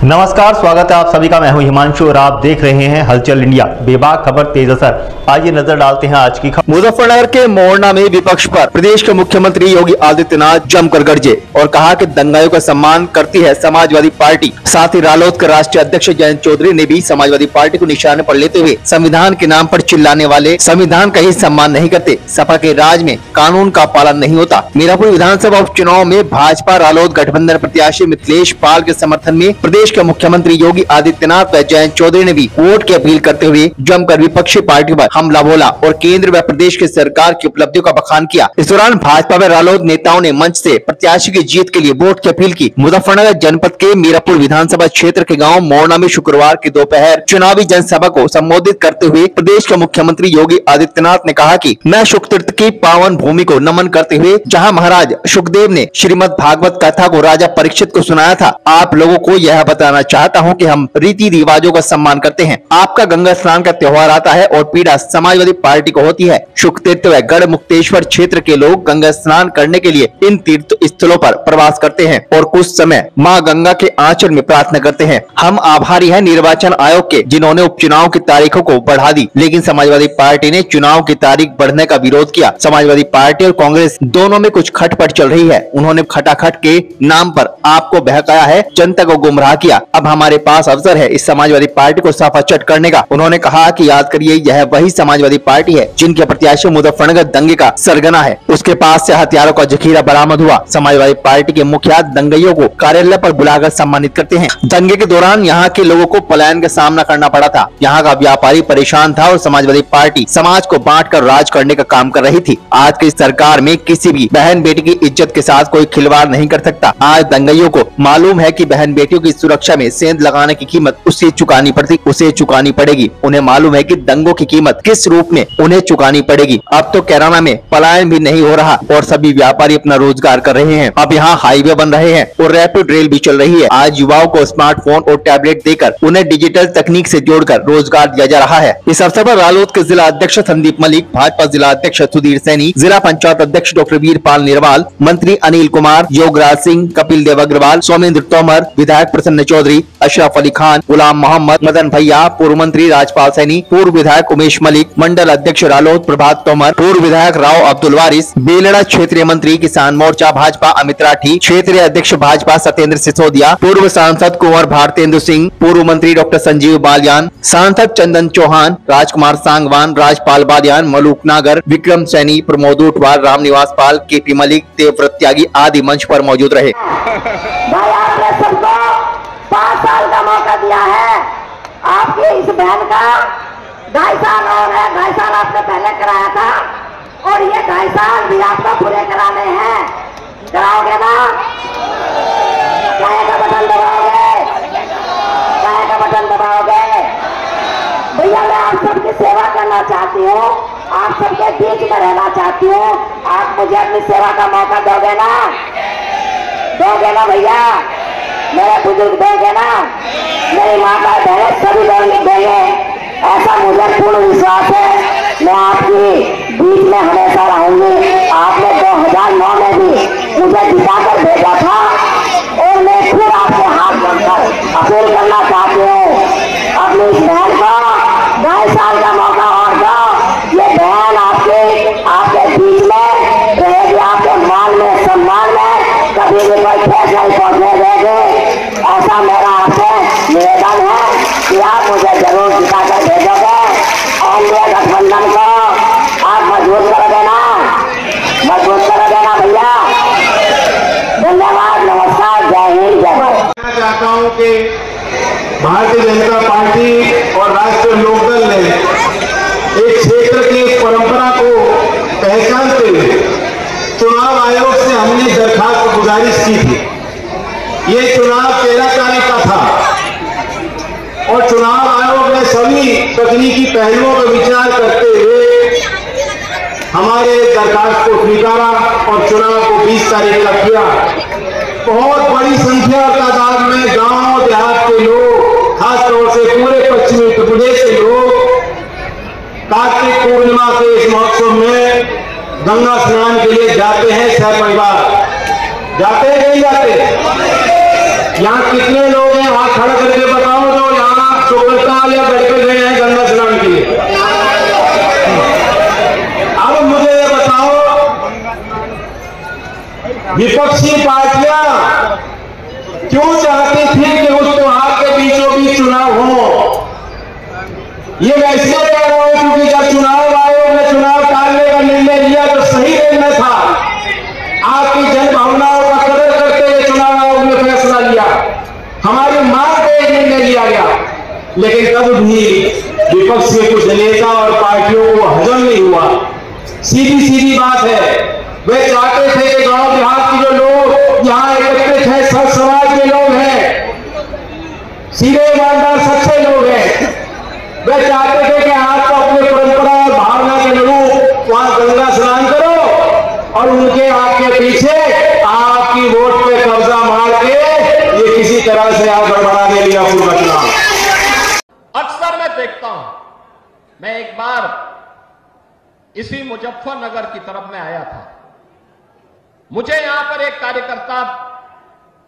नमस्कार, स्वागत है आप सभी का। मैं हूं हिमांशु और आप देख रहे हैं हलचल इंडिया। बेबाक खबर तेज असर। आइए नजर डालते हैं आज की खबर। मुजफ्फरनगर के मोरना में विपक्ष पर प्रदेश के मुख्यमंत्री योगी आदित्यनाथ जमकर गरजे और कहा कि दंगाइयों का सम्मान करती है समाजवादी पार्टी। साथ ही रालोद के राष्ट्रीय अध्यक्ष जयंत चौधरी ने भी समाजवादी पार्टी को निशाने पर लेते हुए संविधान के नाम पर चिल्लाने वाले संविधान का ही सम्मान नहीं करते। सपा के राज में कानून का पालन नहीं होता। मीरापुर विधानसभा उपचुनाव में भाजपा रालोद गठबंधन प्रत्याशी मिथिलेश पाल के समर्थन में प्रदेश के मुख्यमंत्री योगी आदित्यनाथ व जयंत चौधरी ने भी वोट की अपील करते हुए जमकर विपक्षी पार्टी पर हमला बोला और केंद्र व प्रदेश की सरकार की उपलब्धियों का बखान किया। इस दौरान भाजपा व रालोद नेताओं ने मंच से प्रत्याशी की जीत के लिए वोट की अपील की। मुजफ्फरनगर जनपद के मीरापुर विधानसभा क्षेत्र के गाँव मोरना में शुक्रवार की दोपहर चुनावी जनसभा को संबोधित करते हुए प्रदेश के मुख्यमंत्री योगी आदित्यनाथ ने कहा कि मैं शुक तीर्थ की पावन भूमि को नमन करते हुए जहाँ महाराज शुकदेव ने श्रीमद् भागवत कथा को राजा परीक्षित को सुनाया था, आप लोगों को यह बताना चाहता हूं कि हम रीति रिवाजों का सम्मान करते हैं। आपका गंगा स्नान का त्योहार आता है और पीड़ा समाजवादी पार्टी को होती है। शुक तीर्थ व गढ़ मुक्तेश्वर क्षेत्र के लोग गंगा स्नान करने के लिए इन तीर्थ स्थलों पर प्रवास करते हैं और कुछ समय मां गंगा के आंचल में प्रार्थना करते हैं। हम आभारी हैं निर्वाचन आयोग के, जिन्होंने उपचुनाव की तारीखों को बढ़ा दी, लेकिन समाजवादी पार्टी ने चुनाव की तारीख बढ़ने का विरोध किया। समाजवादी पार्टी और कांग्रेस दोनों में कुछ खटपट चल रही है। उन्होंने खटाखट के नाम पर आपको बहकाया है, जनता को गुमराह किया। अब हमारे पास अवसर है इस समाजवादी पार्टी को सफाचट करने का। उन्होंने कहा कि याद करिए, यह वही समाजवादी पार्टी है जिनके प्रत्याशी मुजफ्फरनगर दंगे का सरगना है। उसके पास से हथियारों का जखीरा बरामद हुआ। समाजवादी पार्टी के मुखिया दंगइयों को कार्यालय पर बुलाकर सम्मानित करते हैं। दंगे के दौरान यहाँ के लोगों को पलायन का सामना करना पड़ा था। यहाँ का व्यापारी परेशान था और समाजवादी पार्टी समाज को बांट कर राज करने का काम कर रही थी। आज की सरकार में किसी भी बहन बेटी की इज्जत के साथ कोई खिलवाड़ नहीं कर सकता। आज दंगइयों को मालूम है कि बहन बेटियों की सुरक्षा में सेंध लगाने की कीमत उसे चुकानी पड़ेगी। उन्हें मालूम है कि दंगों की कीमत किस रूप में उन्हें चुकानी पड़ेगी। अब तो कैराना में पलायन भी नहीं हो रहा और सभी व्यापारी अपना रोजगार कर रहे हैं। अब यहाँ हाईवे बन रहे हैं और रैपिड रेल भी चल रही है। आज युवाओं को स्मार्टफोन और टैबलेट देकर उन्हें डिजिटल तकनीक से जोड़कर रोजगार दिया जा रहा है। इस अवसर पर रालोद के जिला अध्यक्ष संदीप मलिक, भाजपा जिला अध्यक्ष सुधीर सैनी, जिला पंचायत अध्यक्ष डॉक्टर वीरपाल निर्वाल, मंत्री अनिल कुमार, योगराज सिंह, कपिल देव अग्रवाल, सौमेंद्र तोमर, विधायक प्रसन्न चौधरी, अशरफ अली खान, गुलाम मोहम्मद, मदन भैया, पूर्व मंत्री राजपाल सैनी, पूर्व विधायक उमेश मलिक, मंडल अध्यक्ष रालोद प्रभात तोमर, पूर्व विधायक राव अब्दुल वारिस, बेलड़ा क्षेत्रीय मंत्री किसान मोर्चा भाजपा अमित राठी, क्षेत्रीय अध्यक्ष भाजपा सत्येंद्र सिसोदिया, पूर्व सांसद कुंवर भारतेंद्र सिंह, पूर्व मंत्री डॉक्टर संजीव बालियान, सांसद चंदन चौहान, राजकुमार सांगवान, राजपाल बालियान, मलूक नागर, विक्रम सैनी, प्रमोद उठवाल, रामनिवास पाल, केपी मलिक, देवव्रत त्यागी आदि मंच पर मौजूद रहे। 5 साल का मौका दिया है। आपकी इस बहन का 2.5 साल और है। 2.5 साल आपने पहले कराया था और ये 2.5 साल भी आपका पूरे कराने हैं। कराओगे ना? चाहे का बटन दबाओगे? चाहे का बटन दबाओगे? भैया, मैं आप सबकी सेवा करना चाहती हूँ, आप सबके बीच में रहना चाहती हूँ। आप मुझे अपनी सेवा का मौका दोगे ना? दोगे ना भैया? मेरे बुजुर्ग देंगे ना? मेरी माता बहन सभी देंगे, ऐसा मुझे पूर्ण विश्वास है। मैं आपकी बीच में हमेशा रहूंगी। आपने 2009 में भी मुझे जिताकर भेजा था और मैं फिर आपके हाथ बढ़कर अपील करना चाहती हूँ। अपनी इस बहन का 2.5 साल का मौका और दो। ये बहन आपके बीच में रहेगी, आपके मान में सम्मान में कभी भी कोई ठेस नहीं पहुंचने देंगे। ऐसा मेरा आपसे निवेदन है कि आप मुझे जरूर जिताकर भेजोगे। एनडीए गठबंधन को आप मजबूत कर देना, मजबूत कर देना भैया। धन्यवाद, नमस्कार, जय हिंद, जय भारत। मैं चाहता हूं कि भारतीय जनता पार्टी और राष्ट्रीय लोकदल ने एक क्षेत्र की परंपरा को पहचानते हुए चुनाव आयोग से हमने दरखास्त गुजारिश की थी। ये चुनाव 13 तारीख का था और चुनाव आयोग ने सभी तकनीकी पहलुओं पर विचार करते हुए हमारे दरखास्त को स्वीकारा और चुनाव को 20 तारीख का किया। बहुत बड़ी संख्या और तादाद में गांव देहात के लोग, खासतौर से पूरे पश्चिमी उत्तर प्रदेश के लोग कार्तिक पूर्णिमा के इस महोत्सव में गंगा स्नान के लिए जाते हैं। सह परिवार जाते हैं, नहीं जाते? यहाँ कितने लोग हैं? हाथ खड़ा करके बताओ जो यहाँ चौकता या गढ़ पे गए हैं गंगा स्नान के लिए। अब मुझे ये बताओ, विपक्षी पार्टियां क्यों चाहती थी कि उस त्योहार के बीचों बीच चुनाव हो? ये मैं इसलिए कह रहा हूं क्योंकि जब चुनाव आयोग ने चुनाव टालने का निर्णय लिया तो सही निर्णय था। आपकी जनभावनाओं का कदर करते हुए चुनाव आयोग ने फैसला लिया, हमारी मांग पे निर्णय लिया गया। लेकिन तब भी विपक्ष के कुछ नेता और पार्टियों को हजम नहीं हुआ। सीधी सीधी बात है, वे चाहते थे कि गांव देहात के जो लोग यहाँ एकत्रित हैं, सब समाज के लोग हैं, सीधे ईमानदार सच्चे लोग हैं, वे चाहते थे कि आप तो अपनी परंपरा और भावना के अनुरूप वहां गंगा स्नान करो और उनके आपके पीछे आपकी वोट पे कब्जा मार के ये किसी तरह से आप गड़बड़ाने लिया पूरा चुनाव। अक्सर मैं देखता हूं, मैं एक बार इसी मुजफ्फरनगर की तरफ में आया था, मुझे यहां पर एक कार्यकर्ता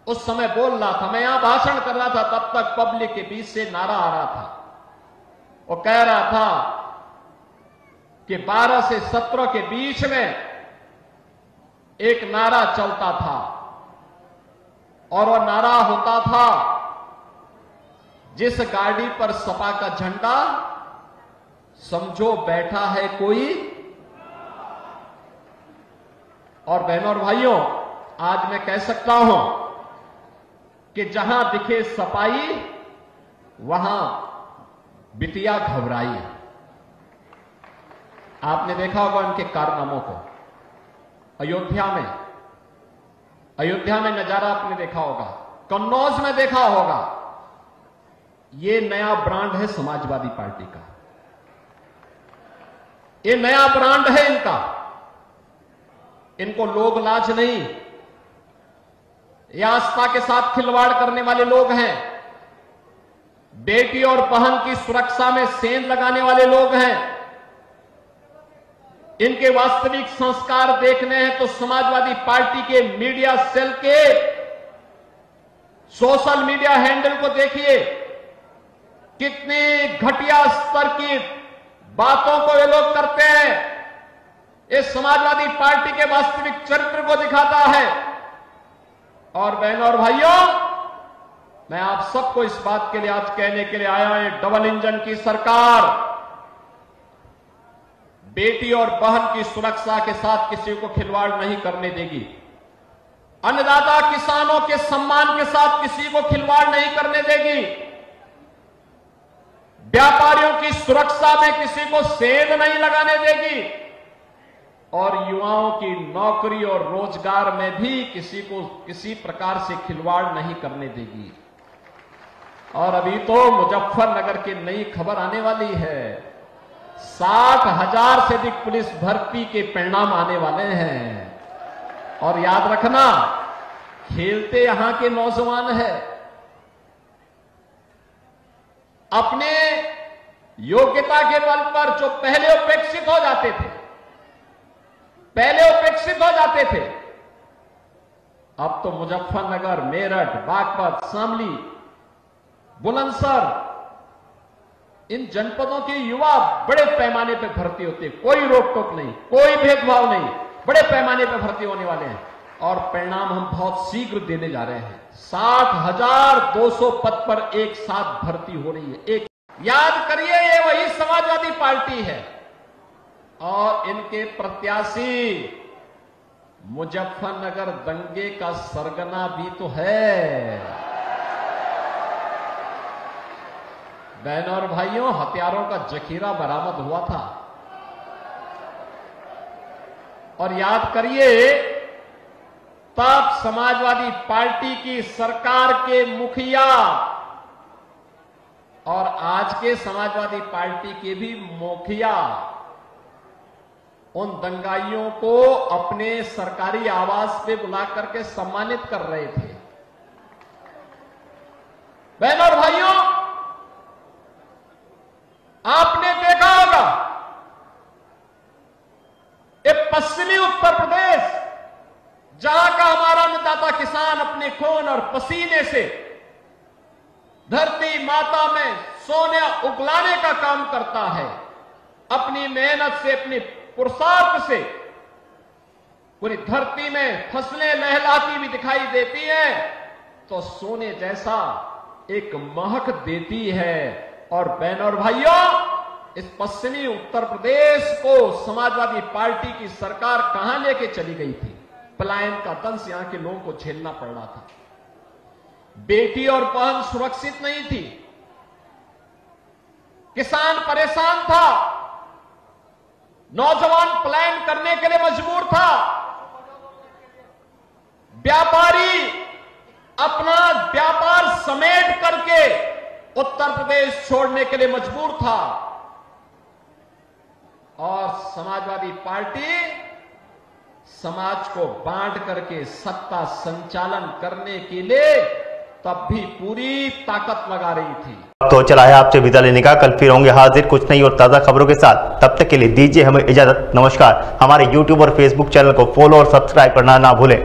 उस समय बोल रहा था, मैं यहां भाषण कर रहा था, तब तक पब्लिक के बीच से नारा आ रहा था। वो कह रहा था कि 12 से 17 के बीच में एक नारा चलता था और वह नारा होता था, जिस गाड़ी पर सपा का झंडा समझो बैठा है कोई। और बहनों और भाइयों, आज मैं कह सकता हूं कि जहां दिखे सपाई वहां बिटिया घबराई। आपने देखा होगा उनके कारनामों को। अयोध्या में नजारा आपने देखा होगा, कन्नौज में देखा होगा। ये नया ब्रांड है समाजवादी पार्टी का, ये नया ब्रांड है इनका। इनको लोग लाज नहीं, ये आस्था के साथ खिलवाड़ करने वाले लोग हैं, बेटी और बहन की सुरक्षा में सेंध लगाने वाले लोग हैं। इनके वास्तविक संस्कार देखने हैं तो समाजवादी पार्टी के मीडिया सेल के सोशल मीडिया हैंडल को देखिए, कितनी घटिया स्तर की बातों को ये लोग करते हैं। ये समाजवादी पार्टी के वास्तविक चरित्र को दिखाता है। और बहनों और भाइयों, मैं आप सबको इस बात के लिए आज कहने के लिए आया हूं, डबल इंजन की सरकार बेटी और बहन की सुरक्षा के साथ किसी को खिलवाड़ नहीं करने देगी। अन्नदाता किसानों के सम्मान के साथ किसी को खिलवाड़ नहीं करने देगी। व्यापारियों की सुरक्षा में किसी को सेंध नहीं लगाने देगी। और युवाओं की नौकरी और रोजगार में भी किसी को किसी प्रकार से खिलवाड़ नहीं करने देगी। और अभी तो मुजफ्फरनगर की नई खबर आने वाली है, 60,000 से अधिक पुलिस भर्ती के परिणाम आने वाले हैं। और याद रखना, खेलते यहां के नौजवान हैं, अपने योग्यता के बल पर जो पहले उपेक्षित हो जाते थे, अब तो मुजफ्फरनगर, मेरठ, बागपत, शामली, बुलंदशहर, इन जनपदों के युवा बड़े पैमाने पर भर्ती होते हैं। कोई रोक टोक नहीं, कोई भेदभाव नहीं, बड़े पैमाने पर भर्ती होने वाले हैं। और परिणाम हम बहुत शीघ्र देने जा रहे हैं। 60,200 पद पर एक साथ भर्ती हो रही है। याद करिए, ये वही समाजवादी पार्टी है और इनके प्रत्याशी मुजफ्फरनगर दंगे का सरगना भी तो है। बहनों और भाइयों, हथियारों का जखीरा बरामद हुआ था। और याद करिए, तब समाजवादी पार्टी की सरकार के मुखिया और आज के समाजवादी पार्टी के भी मुखिया उन दंगाइयों को अपने सरकारी आवास पे बुला करके सम्मानित कर रहे थे। बहनों और भाइयों, आपने देखा होगा, ये पश्चिमी उत्तर प्रदेश, जहां का हमारा अन्नदाता किसान अपने खून और पसीने से धरती माता में सोने उगलाने का काम करता है। अपनी मेहनत से, अपनी पुरुषार्थ से पूरी धरती में फसलें लहलाती भी दिखाई देती हैं तो सोने जैसा एक महक देती है। और बहनों और भाइयों, इस पश्चिमी उत्तर प्रदेश को समाजवादी पार्टी की सरकार कहां लेके चली गई थी? पलायन का दंश यहां के लोगों को झेलना पड़ रहा था। बेटी और बहन सुरक्षित नहीं थी, किसान परेशान था, नौजवान पलायन करने के लिए मजबूर था, व्यापारी अपना व्यापार समेट करके उत्तर प्रदेश छोड़ने के लिए मजबूर था। और समाजवादी पार्टी समाज को बांट करके सत्ता संचालन करने के लिए तब भी पूरी ताकत लगा रही थी। तो चला है आपसे विदा लेने का, कल फिर होंगे हाजिर कुछ नई और ताजा खबरों के साथ। तब तक के लिए दीजिए हमें इजाजत। नमस्कार। हमारे YouTube और Facebook चैनल को फॉलो और सब्सक्राइब करना ना भूलें।